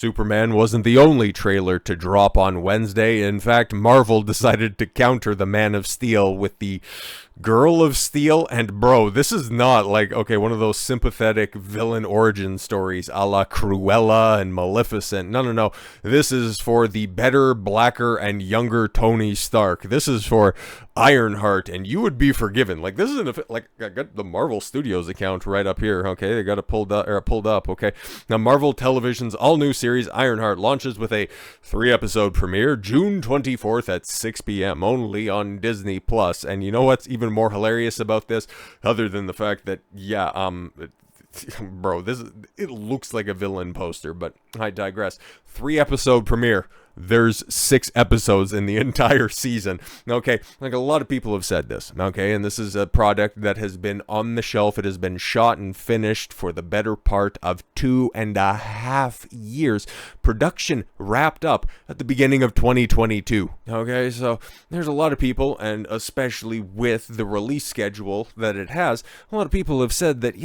Superman wasn't the only trailer to drop on Wednesday. In fact, Marvel decided to counter the Man of Steel with the Girl of Steel. And bro, this is not like, okay, one of those sympathetic villain origin stories a la Cruella and Maleficent. No. This is for the better, blacker, and younger Tony Stark. This is for Ironheart, and you would be forgiven. Like, this isn't like, I got the Marvel Studios account right up here. Okay, they got it pulled up. Okay, now Marvel Television's all-new series Ironheart launches with a 3-episode premiere June 24th at 6 p.m. only on Disney Plus. And you know what's even more hilarious about this, other than the fact that bro, it looks like a villain poster, but I digress. 3-episode premiere. There's 6 episodes in the entire season. Okay, like a lot of people have said this, okay, and this is a product that has been on the shelf. It has been shot and finished for the better part of 2.5 years. Production wrapped up at the beginning of 2022. Okay, so there's a lot of people, and especially with the release schedule that it has, a lot of people have said that,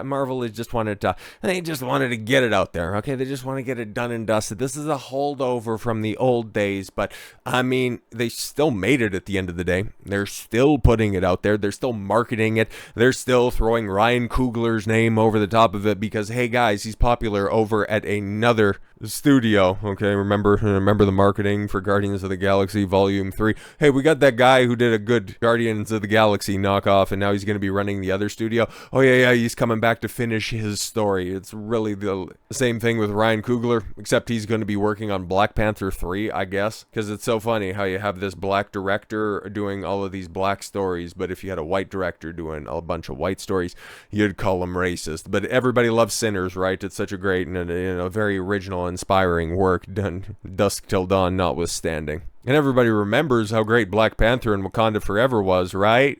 Marvel has just wanted to get it out there, okay? They just want to get it done and dusted. This is a holdover from the old days, but I mean, they still made it at the end of the day. They're still putting it out there. They're still marketing it. They're still throwing Ryan Coogler's name over the top of it because, hey guys, he's popular over at another studio. Okay, remember the marketing for Guardians of the Galaxy Volume 3. Hey, we got that guy who did a good Guardians of the Galaxy knockoff, and now he's going to be running the other studio. Oh yeah, he's coming back to finish his story. It's really the same thing with Ryan Coogler, except he's going to be working on Black Panther 3, I guess, because it's so funny how you have this black director doing all of these black stories, but if you had a white director doing a bunch of white stories, you'd call him racist. But everybody loves Sinners, right? It's such a great and very original, inspiring work done, dusk till dawn notwithstanding. And everybody remembers how great Black Panther and Wakanda Forever was, right?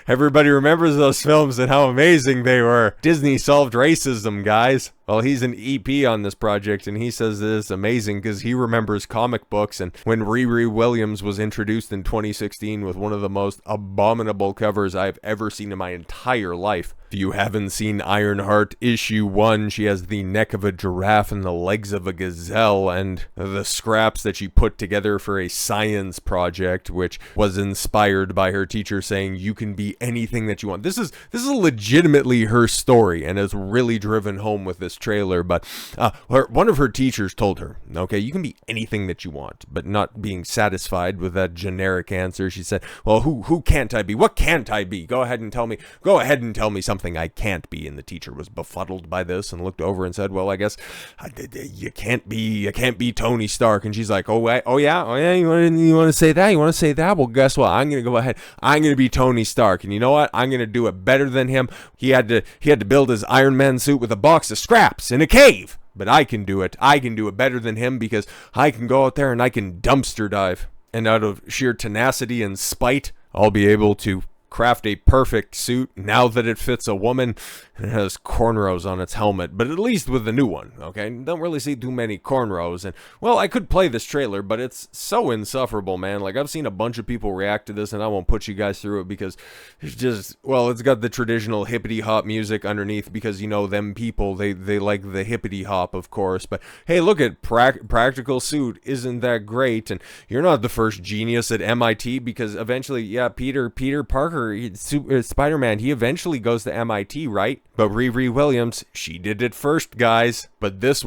Everybody remembers those films and how amazing they were. Disney solved racism, guys. Well, he's an EP on this project, and he says this is amazing because he remembers comic books, and when Riri Williams was introduced in 2016 with one of the most abominable covers I've ever seen in my entire life. If you haven't seen Ironheart issue 1, she has the neck of a giraffe and the legs of a gazelle, and the scraps that she put together for a science project, which was inspired by her teacher saying you can be anything that you want. This is legitimately her story, and is really driven home with this trailer. But one of her teachers told her, okay, you can be anything that you want, but not being satisfied with that generic answer, she said, well, who can't I be? What can't I be? Go ahead and tell me something I can't be. And the teacher was befuddled by this and looked over and said, well, I guess you can't be Tony Stark. And she's like, oh yeah, you want to say that? Well, guess what? I'm gonna go ahead. I'm gonna be Tony Stark, and you know what? I'm gonna do it better than him. He had to build his Ironman suit with a box of scraps in a cave. But I can do it. I can do it better than him because I can go out there and I can dumpster dive. And out of sheer tenacity and spite, I'll be able to craft a perfect suit now that it fits a woman and it has cornrows on its helmet, but at least with the new one, okay? Don't really see too many cornrows, and, well, I could play this trailer, but it's so insufferable, man. Like, I've seen a bunch of people react to this, and I won't put you guys through it because it's just, well, it's got the traditional hippity-hop music underneath because, you know, them people, they like the hippity-hop, of course, but, hey, look at practical suit, isn't that great? And you're not the first genius at MIT because eventually, yeah, Peter Parker, Spider-Man, he eventually goes to MIT, right? But Riri Williams, she did it first, guys. But this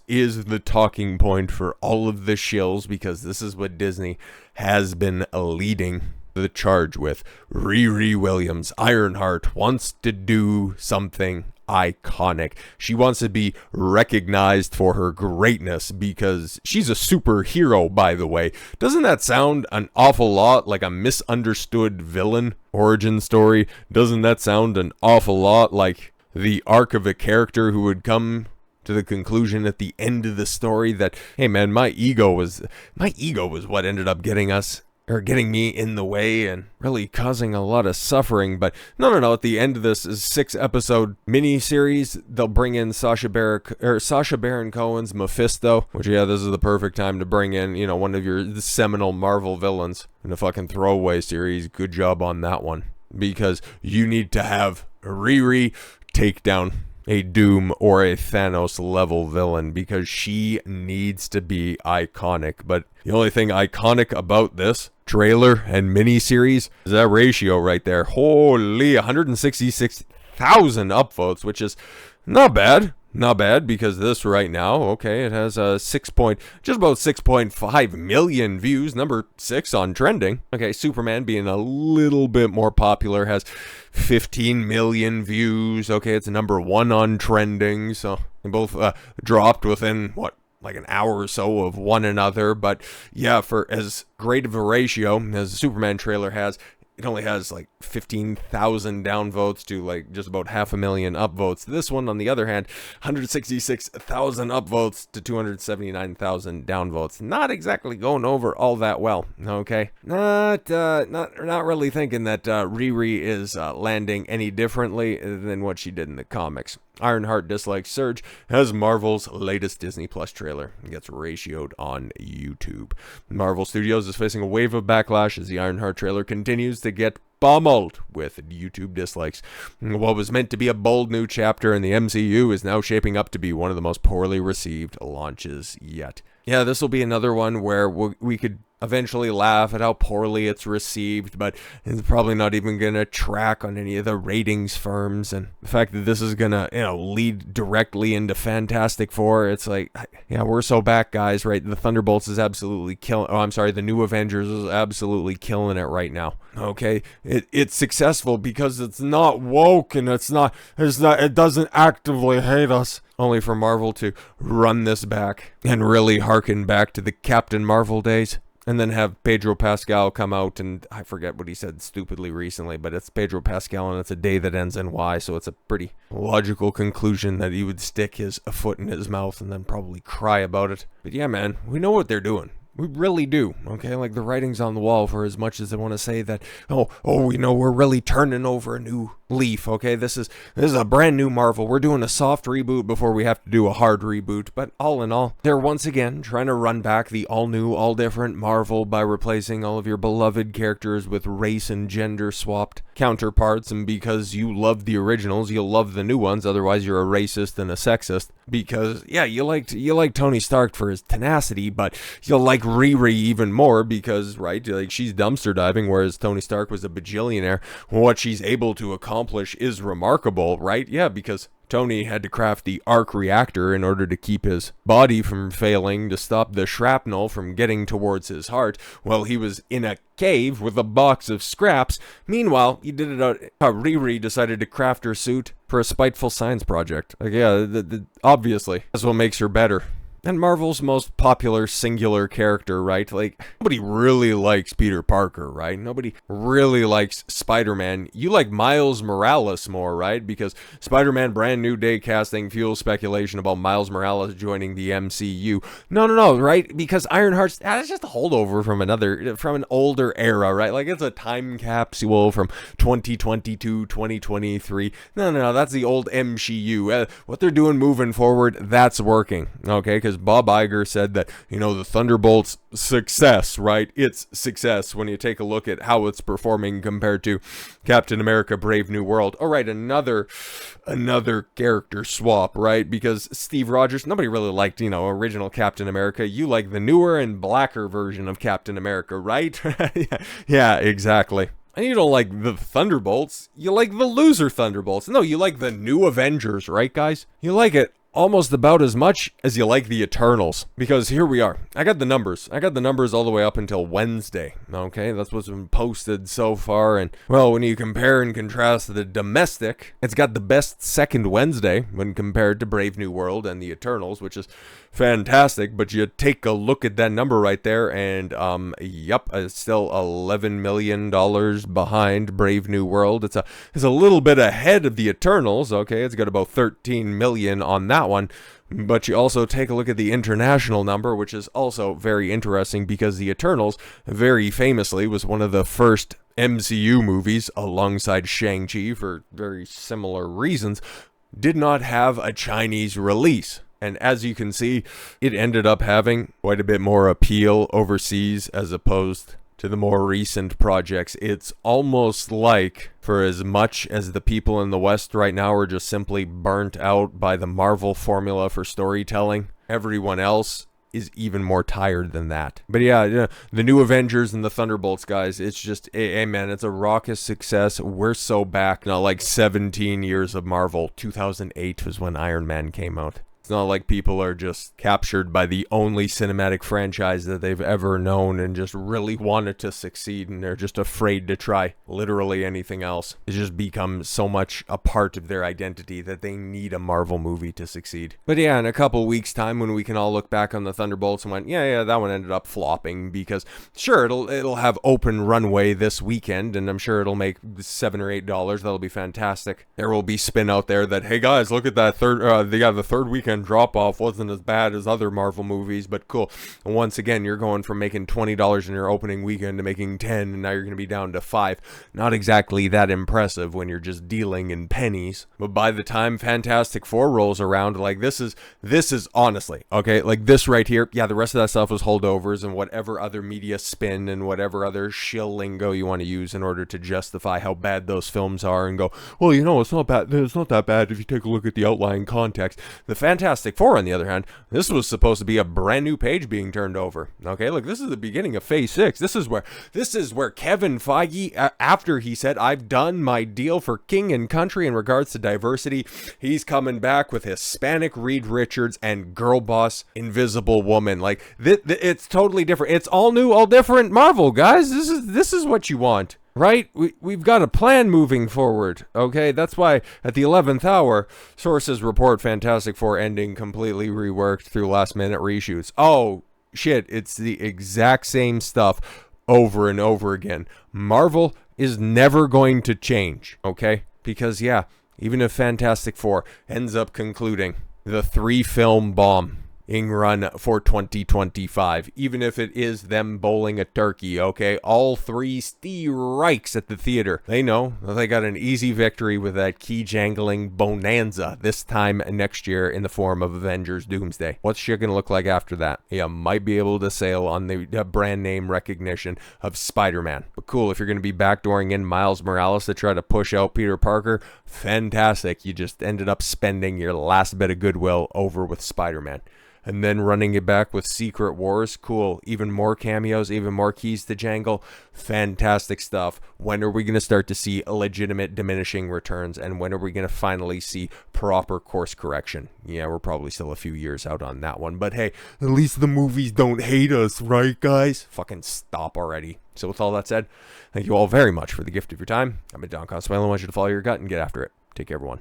is the talking point for all of the shills because this is what Disney has been leading the charge with. Riri Williams, Ironheart, wants to do something iconic. She wants to be recognized for her greatness because she's a superhero, by the way. Doesn't that sound an awful lot like a misunderstood villain origin story? Doesn't that sound an awful lot like the arc of a character who would come to the conclusion at the end of the story that, hey man, my ego was what ended up getting me in the way and really causing a lot of suffering. But no, at the end of this is 6-episode mini-series. They'll bring in Sacha Baron Cohen's Mephisto, which, yeah, this is the perfect time to bring in, you know, one of your seminal Marvel villains in a fucking throwaway series. Good job on that one, because you need to have Riri take down a Doom or a Thanos level villain, because she needs to be iconic. But the only thing iconic about this trailer and miniseries is that ratio right there. Holy, 166,000 upvotes, which is not bad. Not bad, because this right now, okay, it has a just about 6.5 million views, number 6 on trending. Okay, Superman being a little bit more popular has 15 million views. Okay, it's number 1 on trending, so they both dropped within, like an hour or so of one another. But yeah, for as great of a ratio as the Superman trailer has, it only has like 15,000 downvotes to like just about 500,000 upvotes. This one, on the other hand, 166,000 upvotes to 279,000 downvotes. Not exactly going over all that well. Okay, not really thinking that Riri is landing any differently than what she did in the comics. Ironheart dislikes surge as Marvel's latest Disney Plus trailer gets ratioed on YouTube. Marvel Studios is facing a wave of backlash as the Ironheart trailer continues to get pummeled with YouTube dislikes. What was meant to be a bold new chapter in the MCU is now shaping up to be one of the most poorly received launches yet. Yeah, this will be another one where we could eventually laugh at how poorly it's received, but it's probably not even going to track on any of the ratings firms. And the fact that this is going to, lead directly into Fantastic Four, it's like, yeah, we're so back, guys, right? The Thunderbolts is absolutely the New Avengers is absolutely killing it right now. Okay, it's successful because it's not woke, and it doesn't actively hate us. Only for Marvel to run this back and really harken back to the Captain Marvel days. And then have Pedro Pascal come out, and I forget what he said stupidly recently, but it's Pedro Pascal and it's a day that ends in Y, so it's a pretty logical conclusion that he would stick his foot in his mouth and then probably cry about it. But yeah, man, we know what they're doing. We really do, okay? Like, the writing's on the wall, for as much as I want to say that, we know we're really turning over a new leaf, okay? This is a brand new Marvel. We're doing a soft reboot before we have to do a hard reboot. But all in all, they're once again trying to run back the all-new, all-different Marvel by replacing all of your beloved characters with race and gender-swapped counterparts. And because you love the originals, you'll love the new ones. Otherwise, you're a racist and a sexist. Because, yeah, you like Tony Stark for his tenacity, but you'll like Riri even more because, right, like, she's dumpster diving, whereas Tony Stark was a bajillionaire. What she's able to accomplish is remarkable, right? Yeah, because Tony had to craft the arc reactor in order to keep his body from failing, to stop the shrapnel from getting towards his heart while he was in a cave with a box of scraps. Meanwhile, he did it Riri decided to craft her suit for a spiteful science project. Like, yeah, obviously, that's what makes her better. And Marvel's most popular singular character, right? Like, nobody really likes Peter Parker, right? Nobody really likes Spider-Man. You like Miles Morales more, right? Because Spider-Man Brand New Day casting fuels speculation about Miles Morales joining the MCU. No, right? Because Ironheart's that's just a holdover from an older era, right? Like, it's a time capsule from 2022, 2023. No, that's the old MCU. What they're doing moving forward, that's working, okay? Because Bob Iger said that, the Thunderbolts success, right? It's success when you take a look at how it's performing compared to Captain America Brave New World. All right, another character swap, right? Because Steve Rogers, nobody really liked, original Captain America. You like the newer and blacker version of Captain America, right? Yeah, exactly. And you don't like the Thunderbolts. You like the loser Thunderbolts. No, you like the new Avengers, right, guys? You like it almost about as much as you like the Eternals. Because here we are. I got the numbers all the way up until Wednesday. Okay, that's what's been posted so far. And, well, when you compare and contrast the domestic, it's got the best second Wednesday when compared to Brave New World and the Eternals, which is fantastic. But you take a look at that number right there, and it's still $11 million behind Brave New World. It's a little bit ahead of the Eternals. Okay, it's got about 13 million on that one. But you also take a look at the international number, which is also very interesting because the Eternals, very famously, was one of the first MCU movies alongside Shang-Chi for very similar reasons, did not have a Chinese release. And as you can see, it ended up having quite a bit more appeal overseas as opposed to the more recent projects, it's almost like, for as much as the people in the West right now are just simply burnt out by the Marvel formula for storytelling, everyone else is even more tired than that. But yeah, the new Avengers and the Thunderbolts, guys, it's just, hey man, it's a raucous success. We're so back. Not like 17 years of Marvel. 2008 was when Iron Man came out. It's not like people are just captured by the only cinematic franchise that they've ever known and just really want it to succeed, and they're just afraid to try literally anything else. It's just become so much a part of their identity that they need a Marvel movie to succeed. But yeah, in a couple weeks' time, when we can all look back on the Thunderbolts and went, yeah, that one ended up flopping, because sure, it'll have open runway this weekend, and I'm sure it'll make $7 or $8. That'll be fantastic. There will be spin out there that, hey guys, look at that the third weekend drop off wasn't as bad as other Marvel movies, but cool. And once again, you're going from making $20 in your opening weekend to making 10, and now you're going to be down to 5. Not exactly that impressive when you're just dealing in pennies. But by the time Fantastic Four rolls around, like this is honestly, okay, like this right here, yeah, the rest of that stuff was holdovers and whatever other media spin and whatever other shill lingo you want to use in order to justify how bad those films are and go, well, it's not bad. It's not that bad if you take a look at the outlying context. The Fantastic Four, on the other hand, this was supposed to be a brand new page being turned over. Okay, look, this is the beginning of Phase 6. This is where Kevin Feige, after he said, I've done my deal for king and country in regards to diversity, he's coming back with Hispanic Reed Richards and girl boss Invisible Woman. Like, it's totally different. It's all new, all different Marvel, guys. This is what you want. Right? We've got a plan moving forward, okay? That's why at the 11th hour, sources report Fantastic Four ending completely reworked through last-minute reshoots. Oh, shit, it's the exact same stuff over and over again. Marvel is never going to change, okay? Because, yeah, even if Fantastic Four ends up concluding the 3-film bomb run for 2025, even if it is them bowling a turkey, okay? All 3 strikes at the theater. They know that they got an easy victory with that key-jangling bonanza this time next year in the form of Avengers Doomsday. What's shit gonna look like after that? You might be able to sail on the brand name recognition of Spider-Man. But cool, if you're gonna be backdooring in Miles Morales to try to push out Peter Parker, fantastic. You just ended up spending your last bit of goodwill over with Spider-Man. And then running it back with Secret Wars, cool. Even more cameos, even more keys to jangle. Fantastic stuff. When are we going to start to see legitimate diminishing returns? And when are we going to finally see proper course correction? Yeah, we're probably still a few years out on that one. But hey, at least the movies don't hate us, right, guys? Fucking stop already. So with all that said, thank you all very much for the gift of your time. I'm at Don Consuelo. I want you to follow your gut and get after it. Take care, everyone.